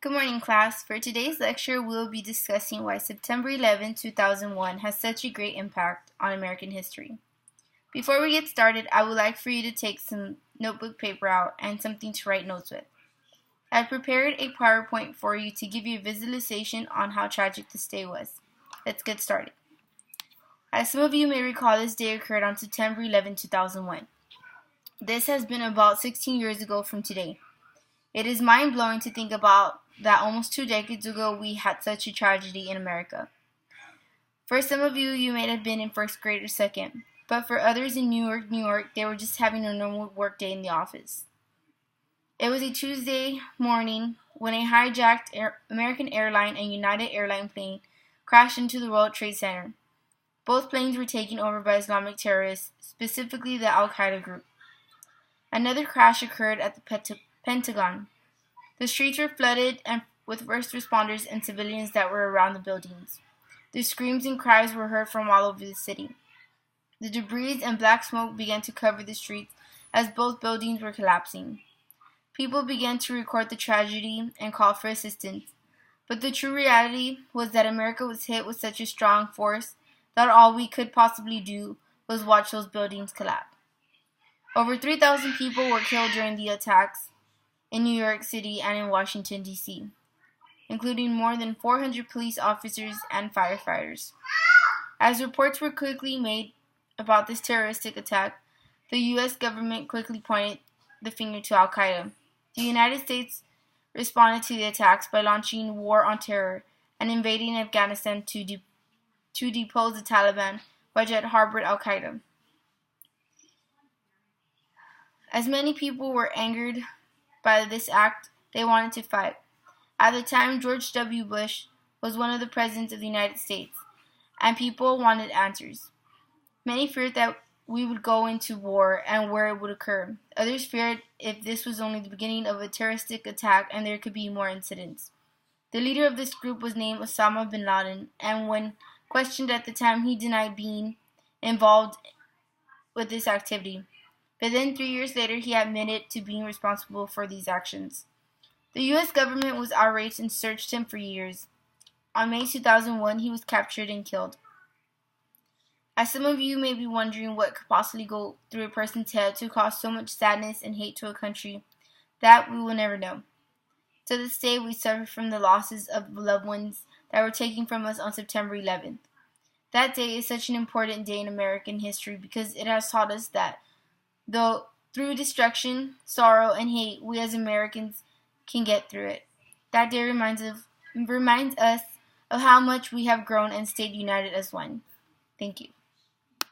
Good morning, class. For today's lecture, we'll be discussing why September 11, 2001 has such a great impact on American history. Before we get started, I would like for you to take some notebook paper out and something to write notes with. I've prepared a PowerPoint for you to give you a visualization on how tragic this day was. Let's get started. As some of you may recall, this day occurred on September 11, 2001. This has been about 16 years ago from today. It is mind-blowing to think about that almost 2 decades ago we had such a tragedy in America. For some of you, you may have been in first grade or second, but for others in New York, they were just having a normal work day in the office. It was a Tuesday morning when a hijacked American Airlines and United Airlines plane crashed into the World Trade Center. Both planes were taken over by Islamic terrorists, specifically the Al-Qaeda group. Another crash occurred at the Pentagon. The streets were flooded with first responders and civilians that were around the buildings. The screams and cries were heard from all over the city. The debris and black smoke began to cover the streets as both buildings were collapsing. People began to record the tragedy and call for assistance, but the true reality was that America was hit with such a strong force that all we could possibly do was watch those buildings collapse. Over 3,000 people were killed during the attacks in New York City and in Washington, D.C., including more than 400 police officers and firefighters. As reports were quickly made about this terroristic attack, the U.S. government quickly pointed the finger to Al-Qaeda. The United States responded to the attacks by launching war on terror and invading Afghanistan to depose the Taliban, which had harbored Al-Qaeda. As many people were angered by this act, they wanted to fight. At the time, George W. Bush was one of the presidents of the United States, and people wanted answers. Many feared that we would go into war and where it would occur. Others feared if this was only the beginning of a terroristic attack and there could be more incidents. The leader of this group was named Osama bin Laden, and when questioned at the time, he denied being involved with this activity. But then 3 years later, he admitted to being responsible for these actions. The U.S. government was outraged and searched him for years. On May 2001, he was captured and killed. As some of you may be wondering what could possibly go through a person's head to cause so much sadness and hate to a country, that we will never know. To this day, we suffer from the losses of loved ones that were taken from us on September 11th. That day is such an important day in American history because it has taught us that though through destruction, sorrow, and hate, we as Americans can get through it. That day reminds us of how much we have grown and stayed united as one. Thank you.